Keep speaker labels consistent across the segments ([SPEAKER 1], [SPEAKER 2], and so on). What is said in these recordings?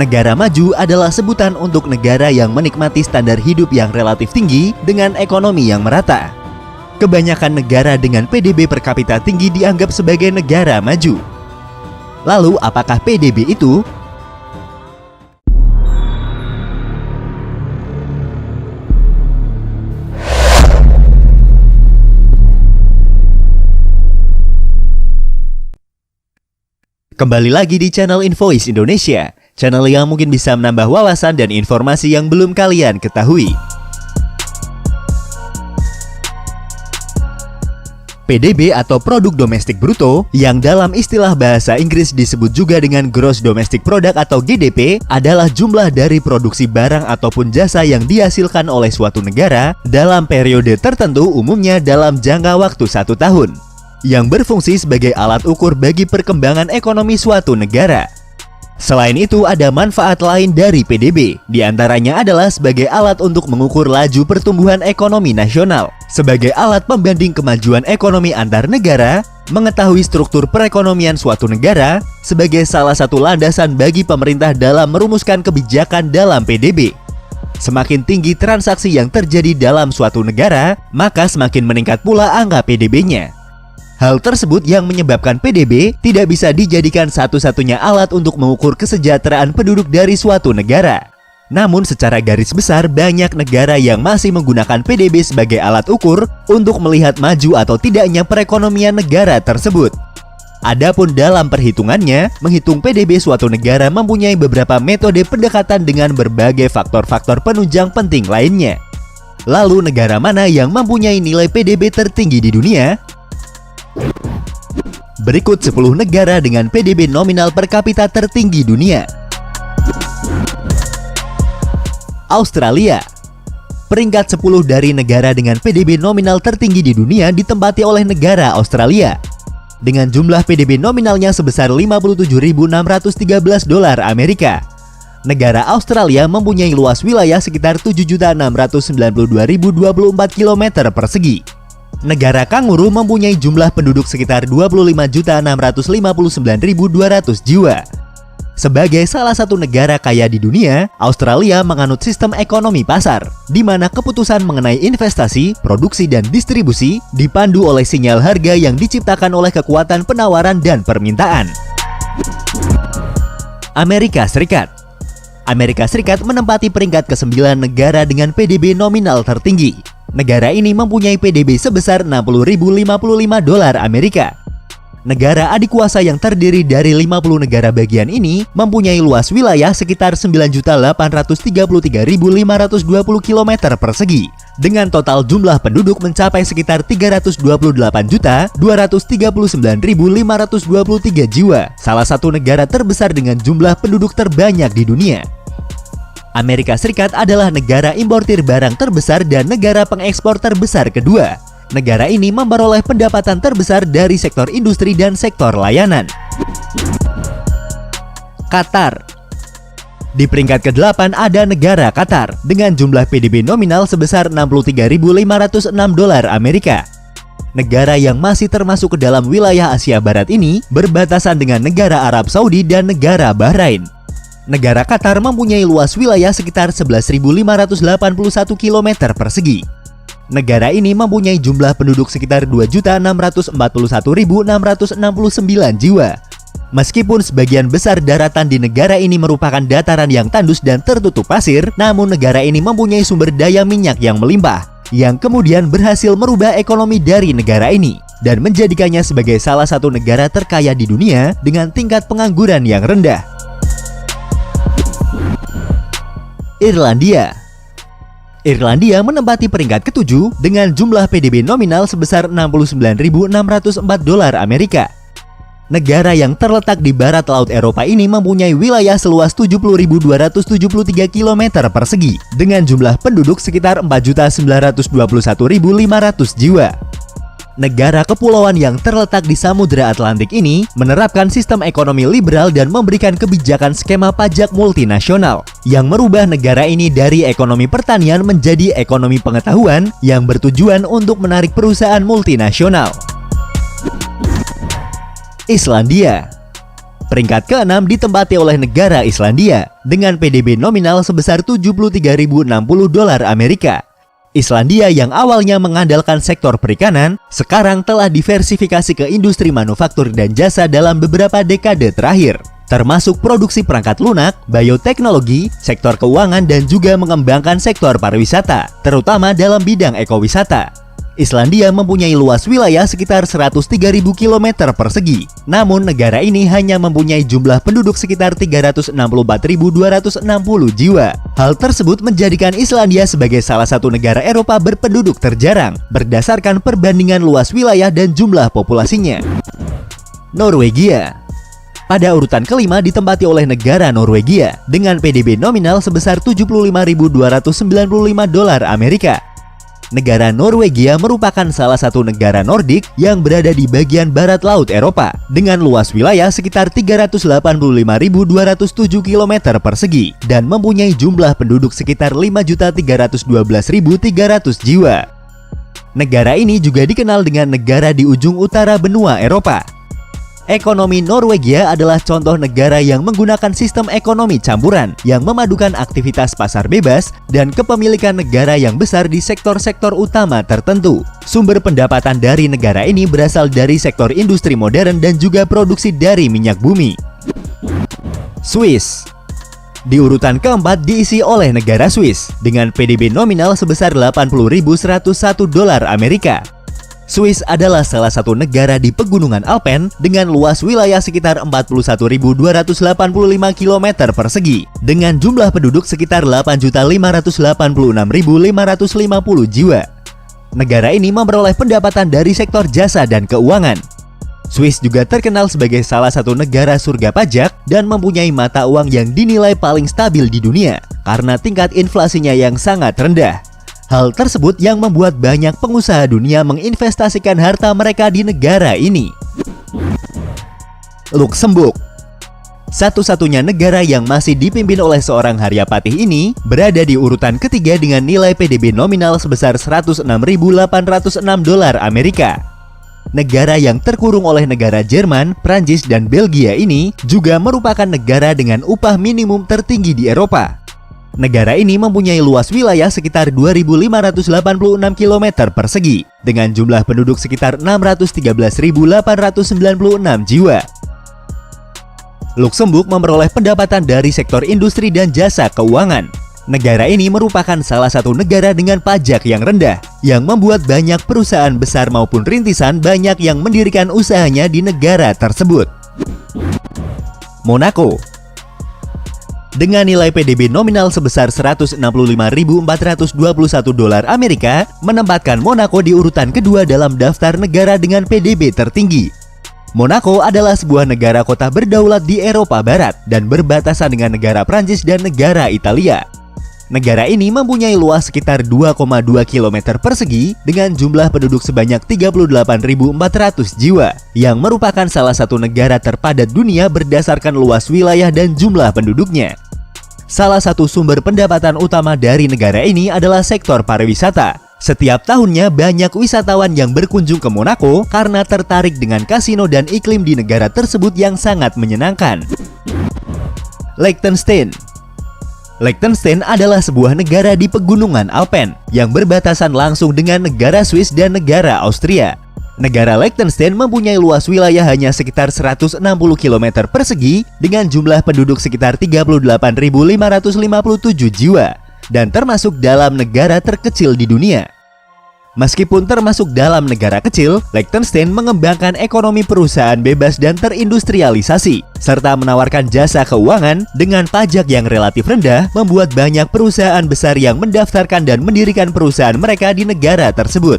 [SPEAKER 1] Negara maju adalah sebutan untuk negara yang menikmati standar hidup yang relatif tinggi dengan ekonomi yang merata. Kebanyakan negara dengan PDB per kapita tinggi dianggap sebagai negara maju. Lalu, apakah PDB itu? Kembali lagi di channel Invoice Indonesia, channel yang mungkin bisa menambah wawasan dan informasi yang belum kalian ketahui. PDB atau Produk Domestik Bruto, yang dalam istilah bahasa Inggris disebut juga dengan Gross Domestic Product atau GDP, adalah jumlah dari produksi barang ataupun jasa yang dihasilkan oleh suatu negara dalam periode tertentu, umumnya dalam jangka waktu 1 tahun. Yang berfungsi sebagai alat ukur bagi perkembangan ekonomi suatu negara. Selain itu, ada manfaat lain dari PDB, diantaranya adalah sebagai alat untuk mengukur laju pertumbuhan ekonomi nasional, sebagai alat pembanding kemajuan ekonomi antar negara, mengetahui struktur perekonomian suatu negara, sebagai salah satu landasan bagi pemerintah dalam merumuskan kebijakan dalam PDB. Semakin tinggi transaksi yang terjadi dalam suatu negara, maka semakin meningkat pula angka PDB-nya. Hal tersebut yang menyebabkan PDB tidak bisa dijadikan satu-satunya alat untuk mengukur kesejahteraan penduduk dari suatu negara. Namun secara garis besar, banyak negara yang masih menggunakan PDB sebagai alat ukur untuk melihat maju atau tidaknya perekonomian negara tersebut. Adapun dalam perhitungannya, menghitung PDB suatu negara mempunyai beberapa metode pendekatan dengan berbagai faktor-faktor penunjang penting lainnya. Lalu negara mana yang mempunyai nilai PDB tertinggi di dunia? Berikut 10 negara dengan PDB nominal per kapita tertinggi dunia. Australia. Peringkat 10 dari negara dengan PDB nominal tertinggi di dunia ditempati oleh negara Australia. Dengan jumlah PDB nominalnya sebesar 57.613 dolar Amerika. Negara Australia mempunyai luas wilayah sekitar 7.692.024 km persegi. Negara Kanguru mempunyai jumlah penduduk sekitar 25.659.200 jiwa. Sebagai salah satu negara kaya di dunia, Australia menganut sistem ekonomi pasar, di mana keputusan mengenai investasi, produksi, dan distribusi dipandu oleh sinyal harga yang diciptakan oleh kekuatan penawaran dan permintaan. Amerika Serikat. Amerika Serikat menempati peringkat ke-9 negara dengan PDB nominal tertinggi. Negara ini mempunyai PDB sebesar 60.055 dolar Amerika. Negara adikuasa yang terdiri dari 50 negara bagian ini mempunyai luas wilayah sekitar 9.833.520 km persegi, dengan total jumlah penduduk mencapai sekitar 328.239.523 jiwa, salah satu negara terbesar dengan jumlah penduduk terbanyak di dunia. Amerika Serikat adalah negara importir barang terbesar dan negara pengekspor terbesar kedua. Negara ini memperoleh pendapatan terbesar dari sektor industri dan sektor layanan. Qatar. Di peringkat ke-8 ada negara Qatar dengan jumlah PDB nominal sebesar 63.506 dolar Amerika. Negara yang masih termasuk ke dalam wilayah Asia Barat ini berbatasan dengan negara Arab Saudi dan negara Bahrain. Negara Qatar mempunyai luas wilayah sekitar 11.581 km persegi. Negara ini mempunyai jumlah penduduk sekitar 2.641.669 jiwa. Meskipun sebagian besar daratan di negara ini merupakan dataran yang tandus dan tertutup pasir, namun negara ini mempunyai sumber daya minyak yang melimpah, yang kemudian berhasil merubah ekonomi dari negara ini dan menjadikannya sebagai salah satu negara terkaya di dunia dengan tingkat pengangguran yang rendah. Irlandia. Irlandia menempati peringkat ke-7 dengan jumlah PDB nominal sebesar 69.604 dolar Amerika. Negara yang terletak di barat laut Eropa ini mempunyai wilayah seluas 70.273 km persegi dengan jumlah penduduk sekitar 4.921.500 jiwa. Negara kepulauan yang terletak di Samudra Atlantik ini menerapkan sistem ekonomi liberal dan memberikan kebijakan skema pajak multinasional yang merubah negara ini dari ekonomi pertanian menjadi ekonomi pengetahuan yang bertujuan untuk menarik perusahaan multinasional. Islandia. Peringkat ke-6 ditempati oleh negara Islandia dengan PDB nominal sebesar 73.060 dolar Amerika. Islandia yang awalnya mengandalkan sektor perikanan, sekarang telah diversifikasi ke industri manufaktur dan jasa dalam beberapa dekade terakhir, termasuk produksi perangkat lunak, bioteknologi, sektor keuangan, dan juga mengembangkan sektor pariwisata, terutama dalam bidang ekowisata. Islandia mempunyai luas wilayah sekitar 103.000 km persegi. Namun negara ini hanya mempunyai jumlah penduduk sekitar 364.260 jiwa. Hal tersebut menjadikan Islandia sebagai salah satu negara Eropa berpenduduk terjarang berdasarkan perbandingan luas wilayah dan jumlah populasinya. Norwegia. Pada urutan kelima ditempati oleh negara Norwegia dengan PDB nominal sebesar 75.295 dolar Amerika. Negara Norwegia merupakan salah satu negara Nordik yang berada di bagian barat Laut Eropa dengan luas wilayah sekitar 385.207 km persegi dan mempunyai jumlah penduduk sekitar 5.312.300 jiwa. Negara ini juga dikenal dengan negara di ujung utara benua Eropa. Ekonomi Norwegia adalah contoh negara yang menggunakan sistem ekonomi campuran yang memadukan aktivitas pasar bebas dan kepemilikan negara yang besar di sektor-sektor utama tertentu. Sumber pendapatan dari negara ini berasal dari sektor industri modern dan juga produksi dari minyak bumi. Swiss. Di urutan keempat diisi oleh negara Swiss dengan PDB nominal sebesar 80.101 dolar Amerika. Swiss adalah salah satu negara di pegunungan Alpen dengan luas wilayah sekitar 41.285 km persegi dengan jumlah penduduk sekitar 8.586.550 jiwa. Negara ini memperoleh pendapatan dari sektor jasa dan keuangan. Swiss juga terkenal sebagai salah satu negara surga pajak dan mempunyai mata uang yang dinilai paling stabil di dunia karena tingkat inflasinya yang sangat rendah. Hal tersebut yang membuat banyak pengusaha dunia menginvestasikan harta mereka di negara ini. Luksemburg. Satu-satunya negara yang masih dipimpin oleh seorang Haryapatih ini berada di urutan ketiga dengan nilai PDB nominal sebesar 106.806 dolar Amerika. Negara yang terkurung oleh negara Jerman, Prancis, dan Belgia ini juga merupakan negara dengan upah minimum tertinggi di Eropa. Negara ini mempunyai luas wilayah sekitar 2.586 km persegi dengan jumlah penduduk sekitar 613.896 jiwa. Luksemburg memperoleh pendapatan dari sektor industri dan jasa keuangan. Negara ini merupakan salah satu negara dengan pajak yang rendah yang membuat banyak perusahaan besar maupun rintisan banyak yang mendirikan usahanya di negara tersebut. Monaco. Dengan nilai PDB nominal sebesar 165.421 dolar Amerika, menempatkan Monaco di urutan kedua dalam daftar negara dengan PDB tertinggi. Monaco adalah sebuah negara kota berdaulat di Eropa Barat dan berbatasan dengan negara Prancis dan negara Italia. Negara ini mempunyai luas sekitar 2,2 km persegi dengan jumlah penduduk sebanyak 38.400 jiwa, yang merupakan salah satu negara terpadat dunia berdasarkan luas wilayah dan jumlah penduduknya. Salah satu sumber pendapatan utama dari negara ini adalah sektor pariwisata. Setiap tahunnya banyak wisatawan yang berkunjung ke Monaco karena tertarik dengan kasino dan iklim di negara tersebut yang sangat menyenangkan. Liechtenstein. Liechtenstein adalah sebuah negara di pegunungan Alpen yang berbatasan langsung dengan negara Swiss dan negara Austria. Negara Liechtenstein mempunyai luas wilayah hanya sekitar 160 km persegi dengan jumlah penduduk sekitar 38.557 jiwa dan termasuk dalam negara terkecil di dunia. Meskipun termasuk dalam negara kecil, Liechtenstein mengembangkan ekonomi perusahaan bebas dan terindustrialisasi, serta menawarkan jasa keuangan dengan pajak yang relatif rendah, membuat banyak perusahaan besar yang mendaftarkan dan mendirikan perusahaan mereka di negara tersebut.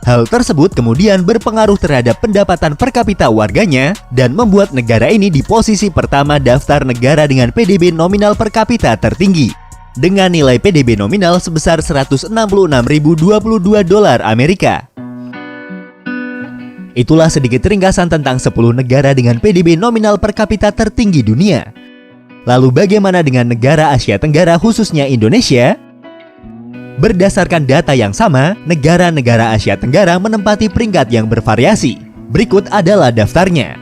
[SPEAKER 1] Hal tersebut kemudian berpengaruh terhadap pendapatan per kapita warganya dan membuat negara ini di posisi pertama daftar negara dengan PDB nominal per kapita tertinggi, dengan nilai PDB nominal sebesar 166.022 dolar Amerika. Itulah sedikit ringkasan tentang 10 negara dengan PDB nominal per kapita tertinggi dunia. Lalu bagaimana dengan negara Asia Tenggara khususnya Indonesia? Berdasarkan data yang sama, negara-negara Asia Tenggara menempati peringkat yang bervariasi. Berikut adalah daftarnya.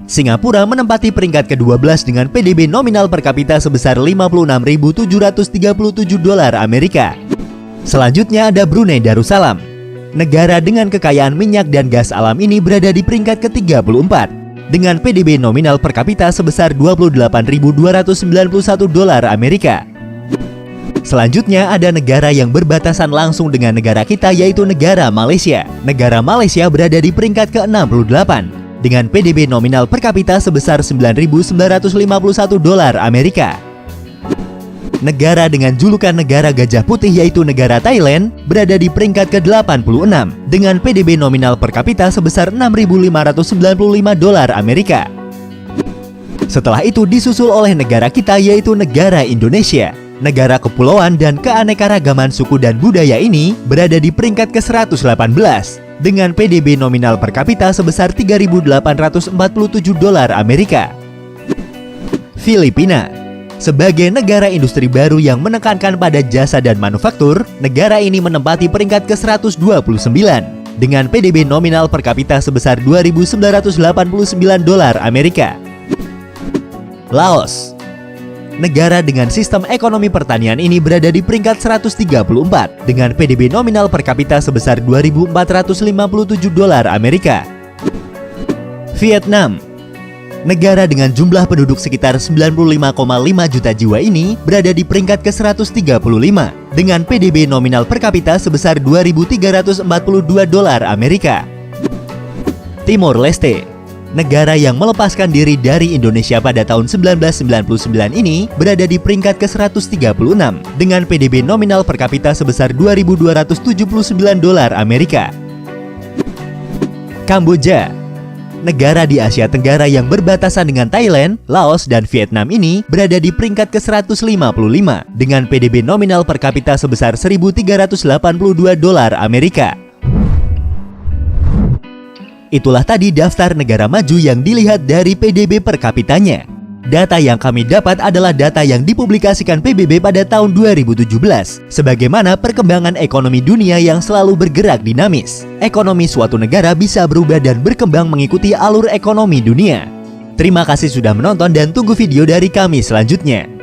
[SPEAKER 1] Singapura menempati peringkat ke-12 dengan PDB nominal per kapita sebesar 56.737 dolar Amerika. Selanjutnya ada Brunei Darussalam. Negara dengan kekayaan minyak dan gas alam ini berada di peringkat ke-34 dengan PDB nominal per kapita sebesar 28.291 dolar Amerika. Selanjutnya ada negara yang berbatasan langsung dengan negara kita, yaitu negara Malaysia. Negara Malaysia berada di peringkat ke-68 dengan PDB nominal per kapita sebesar 9.951 dolar Amerika. Negara dengan julukan negara gajah putih yaitu negara Thailand berada di peringkat ke-86 dengan PDB nominal per kapita sebesar 6.595 dolar Amerika. Setelah itu disusul oleh negara kita yaitu negara Indonesia. Negara kepulauan dan keanekaragaman suku dan budaya ini berada di peringkat ke-118 dengan PDB nominal per kapita sebesar 3.847 dolar Amerika. Filipina. Sebagai negara industri baru yang menekankan pada jasa dan manufaktur, negara ini menempati peringkat ke-129 dengan PDB nominal per kapita sebesar 2.989 dolar Amerika. Laos. Negara dengan sistem ekonomi pertanian ini berada di peringkat 134 dengan PDB nominal per kapita sebesar 2.457 dolar Amerika. Vietnam. Negara dengan jumlah penduduk sekitar 95,5 juta jiwa ini berada di peringkat ke-135 dengan PDB nominal per kapita sebesar 2.342 dolar Amerika. Timor Leste. Negara yang melepaskan diri dari Indonesia pada tahun 1999 ini berada di peringkat ke-136 dengan PDB nominal per kapita sebesar 2.279 dolar Amerika. Kamboja. Negara di Asia Tenggara yang berbatasan dengan Thailand, Laos, dan Vietnam ini berada di peringkat ke-155 dengan PDB nominal per kapita sebesar 1.382 dolar Amerika. Itulah tadi daftar negara maju yang dilihat dari PDB per kapitanya. Data yang kami dapat adalah data yang dipublikasikan PBB pada tahun 2017. Sebagaimana perkembangan ekonomi dunia yang selalu bergerak dinamis, ekonomi suatu negara bisa berubah dan berkembang mengikuti alur ekonomi dunia. Terima kasih sudah menonton dan tunggu video dari kami selanjutnya.